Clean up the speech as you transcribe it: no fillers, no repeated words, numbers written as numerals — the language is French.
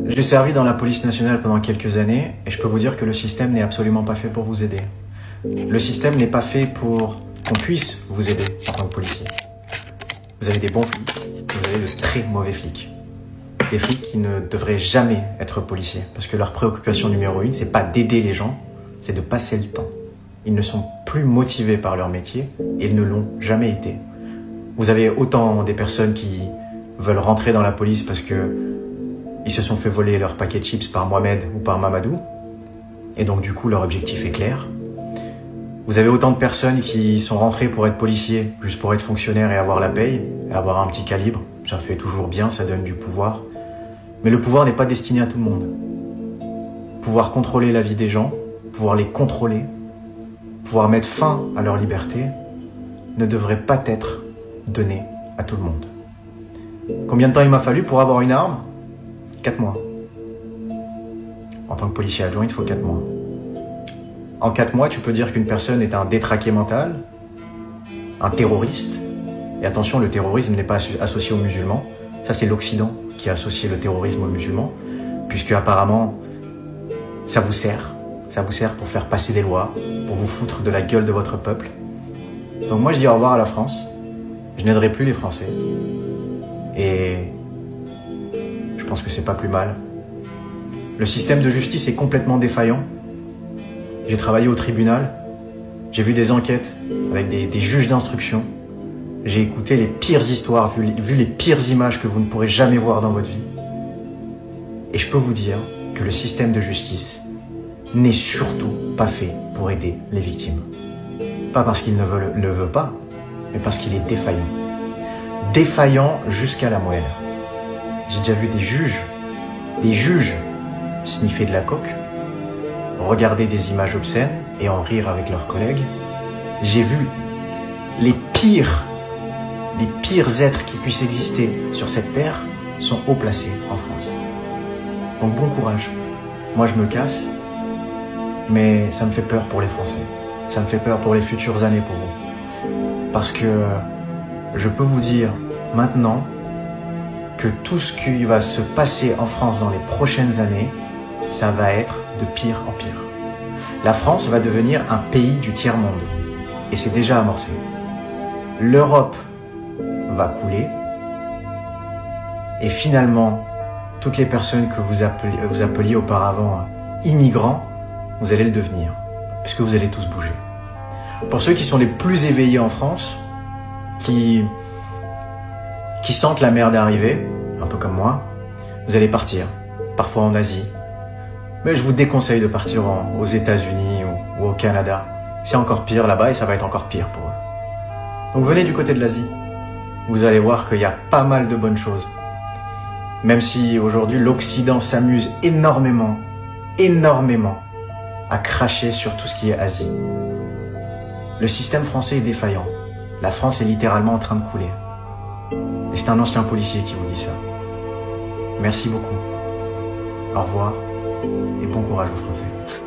J'ai servi dans la police nationale pendant quelques années et je peux vous dire que le système n'est absolument pas fait pour vous aider. Le système n'est pas fait pour qu'on puisse vous aider en tant que policier. Vous avez des bons flics, vous avez de très mauvais flics. Des flics qui ne devraient jamais être policiers parce que leur préoccupation numéro 1, c'est pas d'aider les gens, c'est de passer le temps. Ils ne sont plus motivés par leur métier et ils ne l'ont jamais été. Vous avez autant des personnes qui veulent rentrer dans la police parce que ils se sont fait voler leur paquet de chips par Mohamed ou par Mamadou et donc du coup leur objectif est clair. Vous avez autant de personnes qui sont rentrées pour être policiers, juste pour être fonctionnaires et avoir la paye, et avoir un petit calibre. Ça fait toujours bien, ça donne du pouvoir. Mais le pouvoir n'est pas destiné à tout le monde. Pouvoir contrôler la vie des gens, pouvoir les contrôler, pouvoir mettre fin à leur liberté, ne devrait pas être donné à tout le monde. Combien de temps il m'a fallu pour avoir une arme ? 4 mois. En tant que policier adjoint, il te faut 4 mois. En 4 mois, tu peux dire qu'une personne est un détraqué mental, un terroriste. Et attention, le terrorisme n'est pas associé aux musulmans. Ça, c'est l'Occident qui a associé le terrorisme aux musulmans, puisque apparemment, ça vous sert. Ça vous sert pour faire passer des lois, pour vous foutre de la gueule de votre peuple. Donc moi, je dis au revoir à la France. Je n'aiderai plus les Français. Et je pense que c'est pas plus mal. Le système de justice est complètement défaillant. J'ai travaillé au tribunal, j'ai vu des enquêtes avec des juges d'instruction, j'ai écouté les pires histoires, vu les pires images que vous ne pourrez jamais voir dans votre vie. Et je peux vous dire que le système de justice n'est surtout pas fait pour aider les victimes. Pas parce qu'il ne veut pas, mais parce qu'il est défaillant. Défaillant jusqu'à la moelle. J'ai déjà vu des juges sniffer de la coke, regarder des images obscènes et en rire avec leurs collègues. J'ai vu les pires êtres qui puissent exister sur cette terre sont haut placés en France. Donc bon courage. Moi je me casse, mais ça me fait peur pour les Français. Ça me fait peur pour les futures années pour vous. Parce que je peux vous dire maintenant que tout ce qui va se passer en France dans les prochaines années, ça va être de pire en pire. La France va devenir un pays du tiers-monde. Et c'est déjà amorcé. L'Europe va couler. Et finalement, toutes les personnes que vous appeliez auparavant immigrants, vous allez le devenir. Puisque vous allez tous bouger. Pour ceux qui sont les plus éveillés en France, qui sentent la merde arriver, un peu comme moi, vous allez partir. Parfois en Asie. Mais je vous déconseille de partir aux États-Unis ou au Canada. C'est encore pire là-bas et ça va être encore pire pour eux. Donc venez du côté de l'Asie. Vous allez voir qu'il y a pas mal de bonnes choses. Même si aujourd'hui l'Occident s'amuse énormément à cracher sur tout ce qui est Asie. Le système français est défaillant. La France est littéralement en train de couler. Et c'est un ancien policier qui vous dit ça. Merci beaucoup. Au revoir. Et bon courage aux Français.